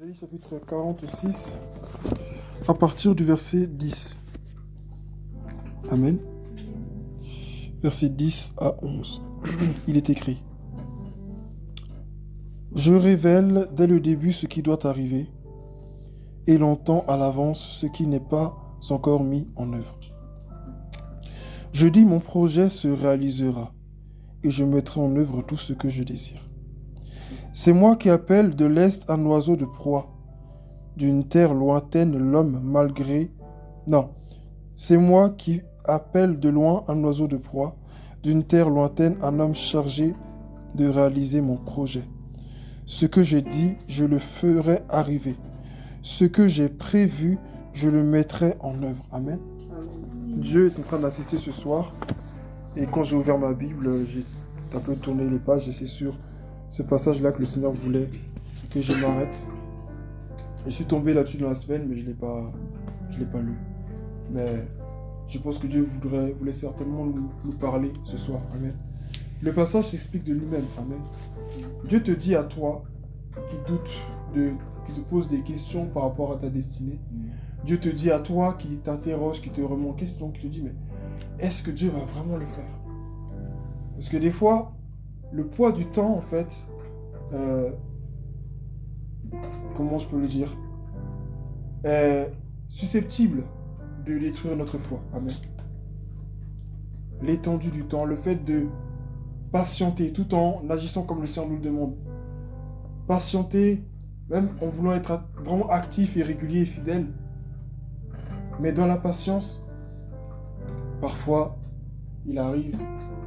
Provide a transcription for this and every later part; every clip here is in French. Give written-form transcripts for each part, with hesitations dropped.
Ésaïe chapitre 46, à partir du verset 10. Amen. Verset 10 à 11. Il est écrit: Je révèle dès le début ce qui doit arriver, et l'entends à l'avance ce qui n'est pas encore mis en œuvre. Je dis, mon projet se réalisera, et je mettrai en œuvre tout ce que je désire. C'est moi qui appelle de l'Est un oiseau de proie, d'une terre lointaine l'homme malgré... Non, c'est moi qui appelle de loin un oiseau de proie, d'une terre lointaine un homme chargé de réaliser mon projet. Ce que j'ai dit, je le ferai arriver. Ce que j'ai prévu, je le mettrai en œuvre. Amen. Dieu est en train d'assister ce soir. Et quand j'ai ouvert ma Bible, j'ai un peu tourné les pages et c'est sur ce passage-là que le Seigneur voulait que je m'arrête. Je suis tombé là-dessus dans la semaine, mais je l'ai pas lu. Mais je pense que Dieu voulait certainement nous parler ce soir. Amen. Le passage s'explique de lui-même. Amen. Dieu te dit à toi qui doute, qui te pose des questions par rapport à ta destinée. Dieu te dit à toi qui t'interroge, qui te remet en question, qui te dit, mais est-ce que Dieu va vraiment le faire? Parce que des fois, le poids du temps, en fait, comment je peux le dire, est susceptible de détruire notre foi. Amen. L'étendue du temps, le fait de patienter tout en agissant comme le Seigneur nous le demande. Patienter, même en voulant être vraiment actif et régulier et fidèle. Mais dans la patience, parfois, il arrive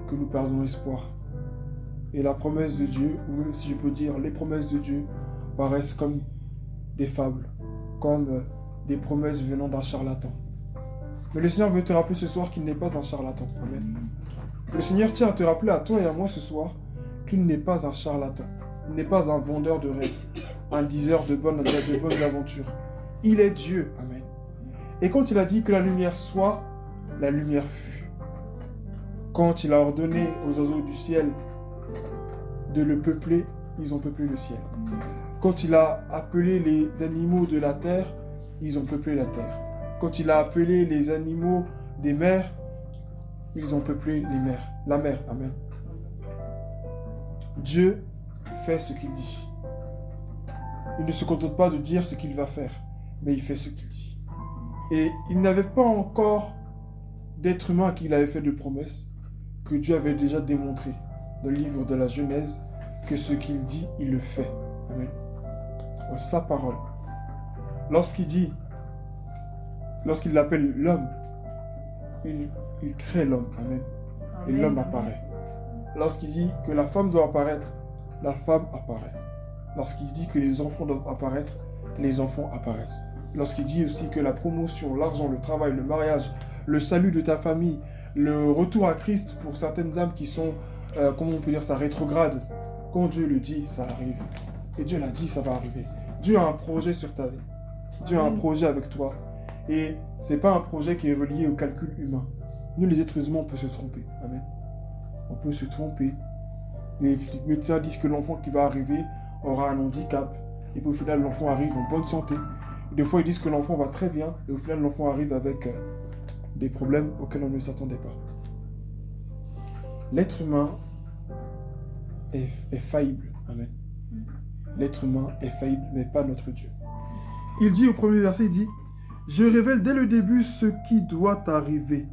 que nous perdons espoir. Et la promesse de Dieu, ou même si je peux dire, les promesses de Dieu paraissent comme des fables, comme des promesses venant d'un charlatan. Mais le Seigneur veut te rappeler ce soir qu'il n'est pas un charlatan. Amen. Le Seigneur tient à te rappeler à toi et à moi ce soir qu'il n'est pas un charlatan. Il n'est pas un vendeur de rêves, un diseur de bonnes aventures. Il est Dieu. Amen. Et quand il a dit que la lumière soit, la lumière fut. Quand il a ordonné aux oiseaux du ciel de le peupler, ils ont peuplé le ciel. Quand il a appelé les animaux de la terre, ils ont peuplé la terre. Quand il a appelé les animaux des mers, ils ont peuplé les mers, la mer. Amen. Dieu fait ce qu'il dit. Il ne se contente pas de dire ce qu'il va faire, mais il fait ce qu'il dit. Et il n'avait pas encore d'être humain à qui il avait fait de promesses, que Dieu avait déjà démontré dans le livre de la Genèse, que ce qu'il dit, il le fait. Amen. Dans sa parole. Lorsqu'il appelle l'homme, il crée l'homme. Amen. Et l'homme apparaît. Lorsqu'il dit que la femme doit apparaître, la femme apparaît. Lorsqu'il dit que les enfants doivent apparaître, les enfants apparaissent. Lorsqu'il dit aussi que la promotion, l'argent, le travail, le mariage, le salut de ta famille, le retour à Christ pour certaines âmes qui sont, comment on peut dire ça, rétrogrades, quand Dieu le dit, ça arrive. Et Dieu l'a dit, ça va arriver. Dieu a un projet sur ta vie. Dieu a un projet avec toi. Et ce n'est pas un projet qui est relié au calcul humain. Nous, les êtres humains, on peut se tromper. Amen. On peut se tromper. Les médecins disent que l'enfant qui va arriver aura un handicap. Et puis au final, l'enfant arrive en bonne santé. Et des fois, ils disent que l'enfant va très bien. Et au final, l'enfant arrive avec des problèmes auxquels on ne s'attendait pas. L'être humain est faillible. Amen. L'être humain est faillible, mais pas notre Dieu. Il dit au premier verset, il dit, « Je révèle dès le début ce qui doit arriver. »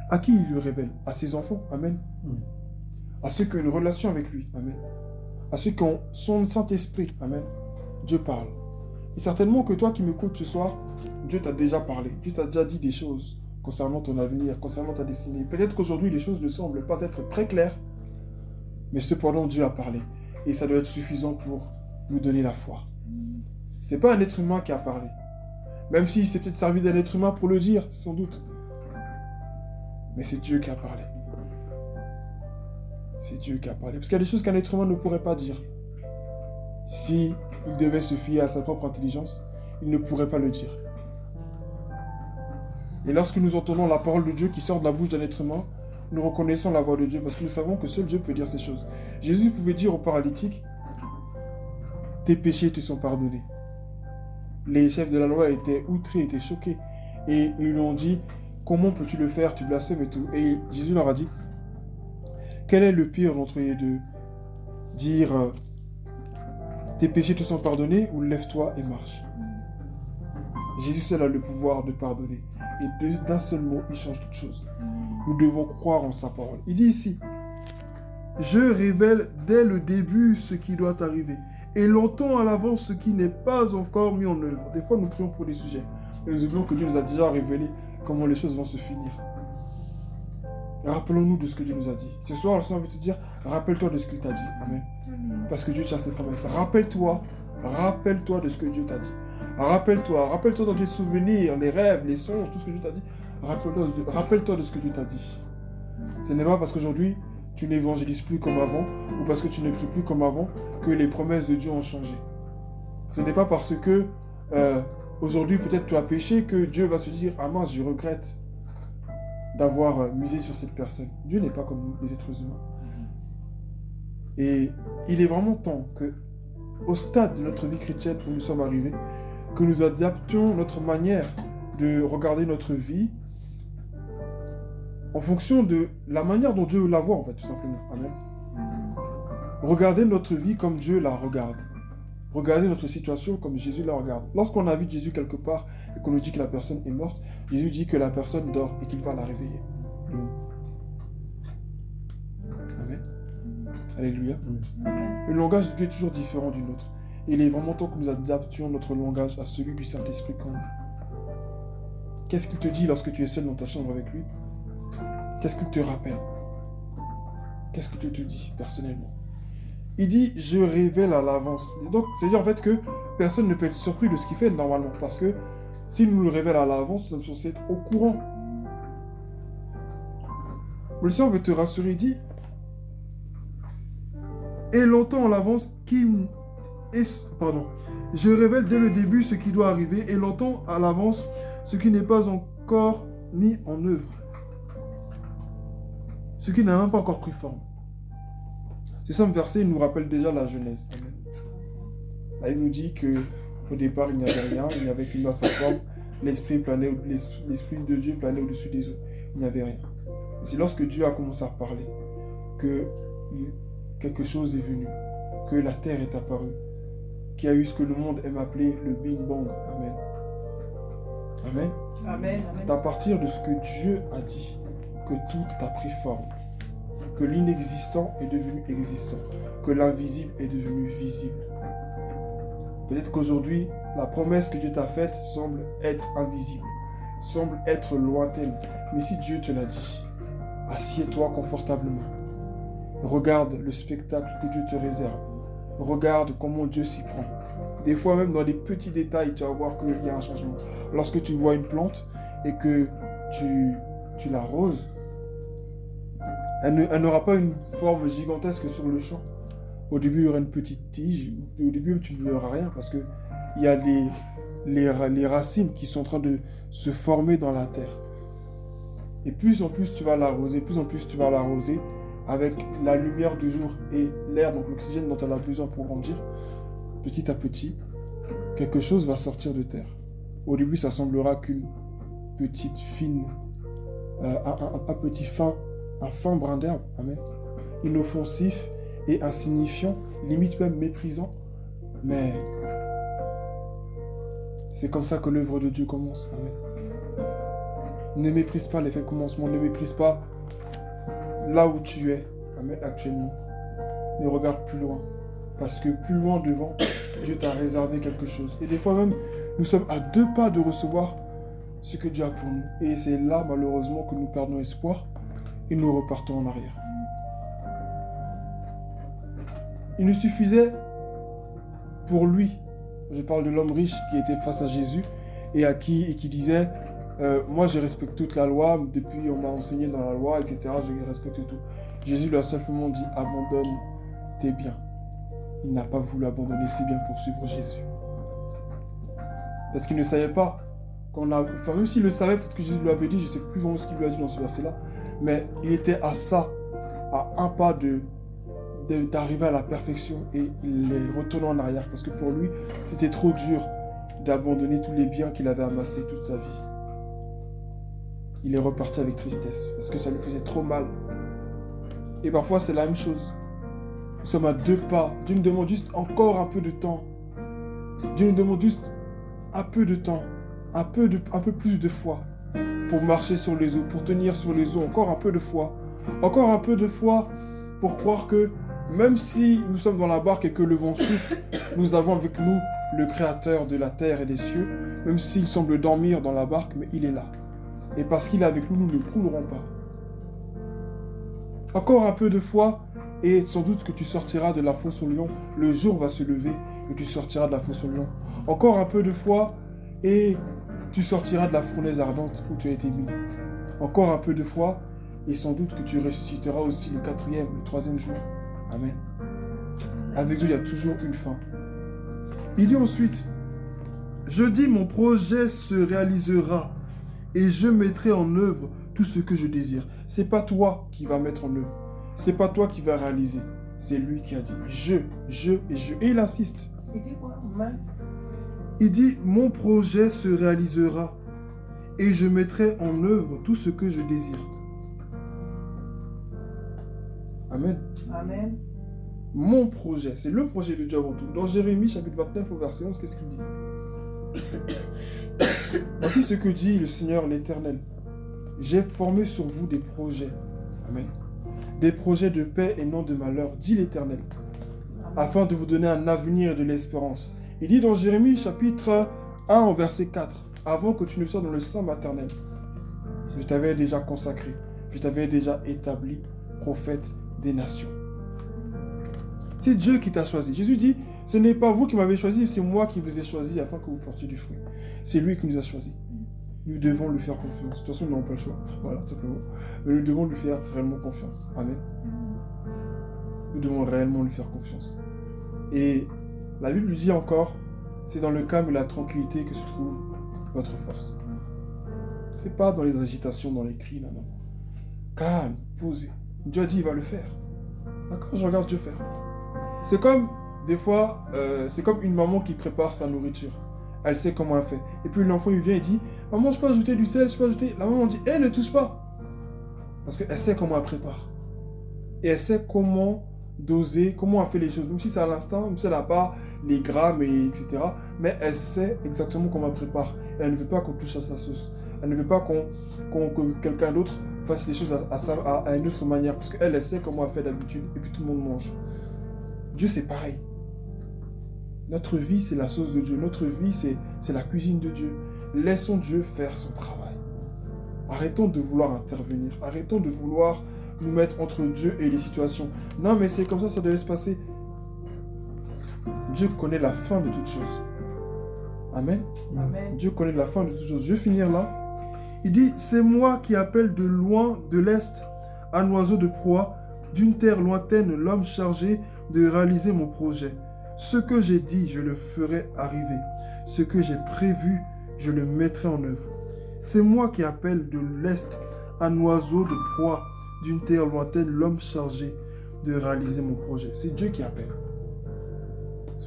À qui il le révèle? À ses enfants. Amen. À ceux qui ont une relation avec lui. Amen. À ceux qui ont son Saint-Esprit. Amen. Dieu parle. Et certainement que toi qui m'écoutes ce soir, Dieu t'a déjà parlé. Dieu t'a déjà dit des choses concernant ton avenir, concernant ta destinée. Peut-être qu'aujourd'hui, les choses ne semblent pas être très claires, mais cependant, Dieu a parlé. Et ça doit être suffisant pour nous donner la foi. Ce n'est pas un être humain qui a parlé. Même s'il s'est peut-être servi d'un être humain pour le dire, sans doute. Mais c'est Dieu qui a parlé. C'est Dieu qui a parlé. Parce qu'il y a des choses qu'un être humain ne pourrait pas dire. Si il devait se fier à sa propre intelligence, il ne pourrait pas le dire. Et lorsque nous entendons la parole de Dieu qui sort de la bouche d'un être humain, nous reconnaissons la voix de Dieu parce que nous savons que seul Dieu peut dire ces choses. Jésus pouvait dire au paralytique, tes péchés te sont pardonnés. Les chefs de la loi étaient outrés, étaient choqués. Et ils lui ont dit, comment peux-tu le faire, tu blasphèmes et tout. Et Jésus leur a dit, quel est le pire d'entre les deux? Dire, tes péchés te sont pardonnés ou lève-toi et marche. Jésus seul a le pouvoir de pardonner. Et d'un seul mot, il change toute chose. Nous devons croire en sa parole. Il dit ici, je révèle dès le début ce qui doit arriver. Et longtemps à l'avance ce qui n'est pas encore mis en œuvre. Des fois, nous prions pour des sujets. Et nous oublions que Dieu nous a déjà révélé comment les choses vont se finir. Rappelons-nous de ce que Dieu nous a dit. Ce soir, le Seigneur veut te dire, rappelle-toi de ce qu'il t'a dit. Amen. Parce que Dieu tient ses promesses. Rappelle-toi de ce que Dieu t'a dit. Rappelle-toi dans tes souvenirs, les rêves, les songes, tout ce que Dieu t'a dit. Rappelle-toi de ce que Dieu t'a dit. Ce n'est pas parce qu'aujourd'hui, tu n'évangélises plus comme avant, ou parce que tu ne pries plus comme avant, que les promesses de Dieu ont changé. Ce n'est pas parce que aujourd'hui, peut-être tu as péché, que Dieu va se dire, ah mince, je regrette d'avoir misé sur cette personne. Dieu n'est pas comme nous, les êtres humains. Et il est vraiment temps que, au stade de notre vie chrétienne où nous sommes arrivés, que nous adaptions notre manière de regarder notre vie en fonction de la manière dont Dieu la voit, en fait, tout simplement. Amen. Regardez notre vie comme Dieu la regarde. Regardez notre situation comme Jésus la regarde. Lorsqu'on invite Jésus quelque part et qu'on nous dit que la personne est morte, Jésus dit que la personne dort et qu'il va la réveiller. Amen. Alléluia. Le langage de Dieu est toujours différent du nôtre. Et il est vraiment temps que nous adaptions notre langage à celui du Saint-Esprit qu'on a. Qu'est-ce qu'il te dit lorsque tu es seul dans ta chambre avec lui? Qu'est-ce qu'il te rappelle? Qu'est-ce que Dieu te dit personnellement? Il dit, je révèle à l'avance. Donc, c'est-à-dire en fait que personne ne peut être surpris de ce qu'il fait normalement. Parce que s'il nous le révèle à l'avance, nous sommes censés être au courant. Mais le Seigneur veut te rassurer, il dit, et longtemps à l'avance, je révèle dès le début ce qui doit arriver, et longtemps à l'avance ce qui n'est pas encore mis en œuvre. Ce qui n'a même pas encore pris forme. Ce simple verset nous rappelle déjà la Genèse. Amen. Là, il nous dit qu'au départ, il n'y avait rien, il n'y avait qu'une masse informe, l'esprit de Dieu planait au-dessus des eaux. Il n'y avait rien. C'est lorsque Dieu a commencé à parler que quelque chose est venu, que la terre est apparue, qu'il y a eu ce que le monde aime appeler le Big Bang. Amen. Amen. Amen. C'est à partir de ce que Dieu a dit que tout a pris forme, que l'inexistant est devenu existant, que l'invisible est devenu visible. Peut-être qu'aujourd'hui, la promesse que Dieu t'a faite semble être invisible, semble être lointaine. Mais si Dieu te l'a dit, assieds-toi confortablement. Regarde le spectacle que Dieu te réserve. Regarde comment Dieu s'y prend. Des fois, même dans les petits détails, tu vas voir qu'il y a un changement. Lorsque tu vois une plante et que tu l'arroses, elle n'aura pas une forme gigantesque sur le champ. Au début, il y aura une petite tige. Au début, tu ne verras rien parce qu'il y a les racines qui sont en train de se former dans la terre. Et plus en plus tu vas l'arroser, avec la lumière du jour et l'air, donc l'oxygène dont elle a besoin pour grandir, petit à petit, quelque chose va sortir de terre. Au début, ça semblera qu'une petite fine, un fin brin d'herbe, amen, inoffensif et insignifiant, limite même méprisant, mais c'est comme ça que l'œuvre de Dieu commence, amen. Ne méprise pas les faits de commencement, ne méprise pas là où tu es, amen, actuellement. Mais regarde plus loin, parce que plus loin devant, Dieu t'a réservé quelque chose. Et des fois même, nous sommes à 2 pas de recevoir ce que Dieu a pour nous. Et c'est là, malheureusement, que nous perdons espoir et nous repartons en arrière. Il nous suffisait pour lui, je parle de l'homme riche qui était face à Jésus et qui disait moi je respecte toute la loi, depuis on m'a enseigné dans la loi, etc. Je respecte tout. Jésus lui a simplement dit abandonne tes biens. Il n'a pas voulu abandonner ses biens pour suivre Jésus. Parce qu'il ne savait pas même s'il le savait, peut-être que Jésus lui avait dit, je ne sais plus vraiment ce qu'il lui a dit dans ce verset-là, mais il était à un pas d'arriver à la perfection et il est retourné en arrière parce que pour lui, c'était trop dur d'abandonner tous les biens qu'il avait amassés toute sa vie. Il est reparti avec tristesse parce que ça lui faisait trop mal. Et parfois, c'est la même chose. Nous sommes à 2 pas. Dieu nous demande juste encore un peu de temps. Dieu nous demande juste un peu de temps, un peu plus de foi pour marcher sur les eaux, pour tenir sur les eaux, encore un peu de foi. Encore un peu de foi pour croire que même si nous sommes dans la barque et que le vent souffle, nous avons avec nous le Créateur de la terre et des cieux, même s'il semble dormir dans la barque, mais il est là. Et parce qu'il est avec nous, nous ne coulerons pas. Encore un peu de foi, et sans doute que tu sortiras de la fosse au lion. Le jour va se lever et tu sortiras de la fosse au lion. Encore un peu de foi, et tu sortiras de la fournaise ardente où tu as été mis. Encore un peu de foi, et sans doute que tu ressusciteras aussi le 4e, le 3e jour. Amen. Avec Dieu, il y a toujours une fin. Il dit ensuite, je dis mon projet se réalisera et je mettrai en œuvre tout ce que je désire. C'est pas toi qui vas mettre en œuvre. C'est pas toi qui vas réaliser. C'est lui qui a dit je. Et il insiste. Il dit quoi? Amen. Il dit mon projet se réalisera et je mettrai en œuvre tout ce que je désire. Amen. Amen. Mon projet, c'est le projet de Dieu avant tout. Dans Jérémie chapitre 29 au verset 11, qu'est-ce qu'il dit? Voici ce que dit le Seigneur l'Éternel. J'ai formé sur vous des projets. Amen. Des projets de paix et non de malheur, dit l'Éternel, afin de vous donner un avenir et de l'espérance. Il dit dans Jérémie chapitre 1 au verset 4, avant que tu ne sois dans le sein maternel, je t'avais déjà consacré, je t'avais déjà établi prophète des nations. C'est Dieu qui t'a choisi. Jésus dit, ce n'est pas vous qui m'avez choisi, c'est moi qui vous ai choisi afin que vous portiez du fruit. C'est lui qui nous a choisis. Nous devons lui faire confiance. De toute façon, nous n'avons pas le choix. Voilà, tout simplement. Mais nous devons lui faire réellement confiance. Amen. Nous devons réellement lui faire confiance. Et la Bible lui dit encore, c'est dans le calme et la tranquillité que se trouve votre force. C'est pas dans les agitations, dans les cris, non. Calme, posé. Dieu a dit, il va le faire. D'accord, je regarde Dieu faire. C'est comme, des fois, c'est comme une maman qui prépare sa nourriture. Elle sait comment elle fait. Et puis l'enfant, il vient et dit, maman, je peux ajouter du sel, je peux ajouter... La maman dit, ne touche pas. Parce qu'elle sait comment elle prépare. Et elle sait comment doser, comment elle fait les choses. Même si c'est à l'instant, même si elle n'a pas les grammes, etc. Mais elle sait exactement comment elle prépare. Et elle ne veut pas qu'on touche à sa sauce. Elle ne veut pas que quelqu'un d'autre fasse les choses à une autre manière. Parce qu'elle, elle sait comment elle fait d'habitude. Et puis tout le monde mange. Dieu, c'est pareil. Notre vie, c'est la sauce de Dieu. Notre vie, c'est la cuisine de Dieu. Laissons Dieu faire son travail. Arrêtons de vouloir intervenir. Arrêtons de vouloir nous mettre entre Dieu et les situations. Non, mais c'est comme ça devait se passer. Dieu connaît la fin de toutes choses. Amen. Amen. Dieu connaît la fin de toutes choses. Je vais finir là. Il dit, c'est moi qui appelle de loin, de l'Est, un oiseau de proie, d'une terre lointaine, l'homme chargé de réaliser mon projet. Ce que j'ai dit, je le ferai arriver. Ce que j'ai prévu, je le mettrai en œuvre. C'est moi qui appelle de l'Est un oiseau de proie, d'une terre lointaine, l'homme chargé de réaliser mon projet. C'est Dieu qui appelle.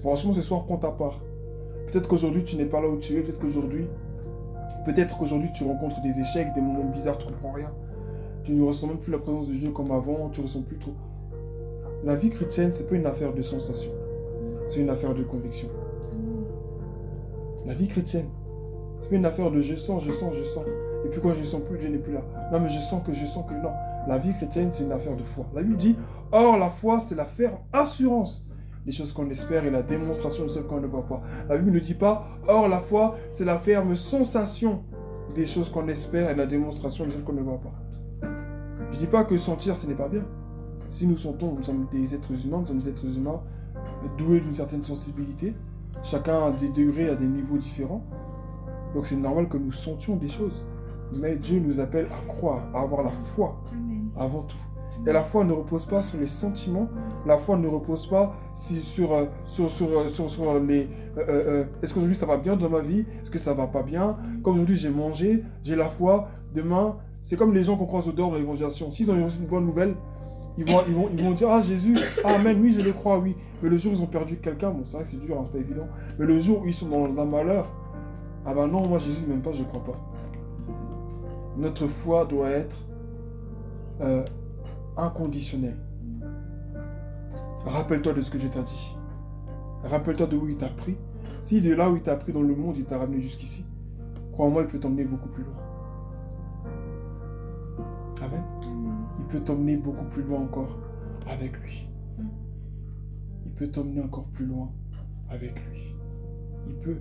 Franchement, ce soir, prends ta part. Peut-être qu'aujourd'hui, tu n'es pas là où tu es. Peut-être qu'aujourd'hui, tu rencontres des échecs, des moments bizarres, tu ne comprends rien. Tu ne ressens même plus la présence de Dieu comme avant, tu ne ressens plus trop. La vie chrétienne, ce n'est pas une affaire de sensation. C'est une affaire de conviction. La vie chrétienne, ce n'est pas une affaire de je sens. Et puis quand je ne sens plus, Dieu n'est plus là. Non, mais je sens que non. La vie chrétienne, c'est une affaire de foi. La Bible dit, or la foi, c'est la ferme assurance des choses qu'on espère et la démonstration de celles qu'on ne voit pas. La Bible ne dit pas, or la foi, c'est la ferme sensation des choses qu'on espère et la démonstration de celles qu'on ne voit pas. Je ne dis pas que sentir, ce n'est pas bien. Si nous sentons, nous sommes des êtres humains, doués d'une certaine sensibilité. Chacun a des degrés, a des niveaux différents. Donc c'est normal que nous sentions des choses. Mais Dieu nous appelle à croire, à avoir la foi avant tout. Et la foi ne repose pas sur les sentiments. La foi ne repose pas sur les... est-ce qu'aujourd'hui ça va bien dans ma vie? Est-ce que ça va pas bien? Comme aujourd'hui j'ai mangé, j'ai la foi. Demain, c'est comme les gens qu'on croise au dehors dans l'évangélisation. S'ils ont une bonne nouvelle, Ils vont dire, ah Jésus, ah, amen, oui, je le crois, oui. Mais le jour où ils ont perdu quelqu'un, bon, c'est vrai que c'est dur, hein, c'est pas évident. Mais le jour où ils sont dans un malheur, ah ben non, moi Jésus, même pas, je ne crois pas. Notre foi doit être inconditionnelle. Rappelle-toi de ce que Dieu t'a dit. Rappelle-toi de où il t'a pris. Si de là où il t'a pris dans le monde, il t'a ramené jusqu'ici, crois-moi, il peut t'emmener beaucoup plus loin. Amen. Il peut t'emmener beaucoup plus loin encore avec lui. Il peut t'emmener encore plus loin avec lui. Il peut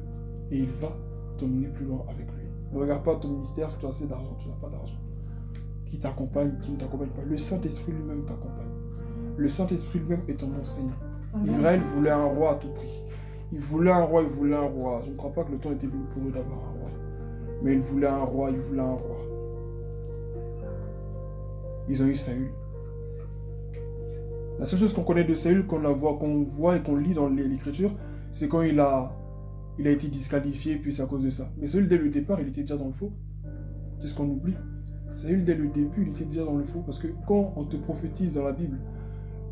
et il va t'emmener plus loin avec lui. Ne regarde pas ton ministère si tu as assez d'argent, tu n'as pas d'argent. Qui t'accompagne, qui ne t'accompagne pas. Le Saint-Esprit lui-même t'accompagne. Le Saint-Esprit lui-même est ton enseignant. Israël voulait un roi à tout prix. Il voulait un roi, il voulait un roi. Je ne crois pas que le temps était venu pour eux d'avoir un roi. Mais il voulait un roi, il voulait un roi. Ils ont eu Saül. La seule chose qu'on connaît de Saül, qu'on voit et qu'on lit dans l'Écriture, c'est quand il a été disqualifié, puis c'est à cause de ça. Mais Saül, dès le départ, il était déjà dans le faux. C'est ce qu'on oublie. Saül, dès le début, il était déjà dans le faux. Parce que quand on te prophétise dans la Bible,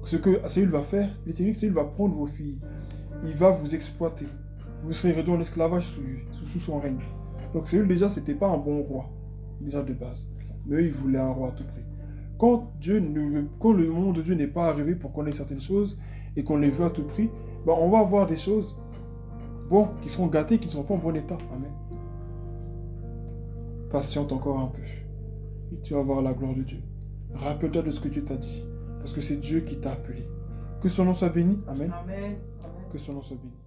ce que Saül va faire, il est écrit que Saül va prendre vos filles. Il va vous exploiter. Vous serez réduits en esclavage sous son règne. Donc Saül, déjà, c'était pas un bon roi. Déjà de base. Mais eux, ils voulaient un roi à tout prix. Quand le moment de Dieu n'est pas arrivé pour qu'on ait certaines choses et qu'on les veut à tout prix, ben on va avoir des choses qui seront gâtées, qui ne seront pas en bon état. Amen. Patiente encore un peu. Et tu vas voir la gloire de Dieu. Rappelle-toi de ce que Dieu t'a dit. Parce que c'est Dieu qui t'a appelé. Que son nom soit béni. Amen. Amen. Que son nom soit béni.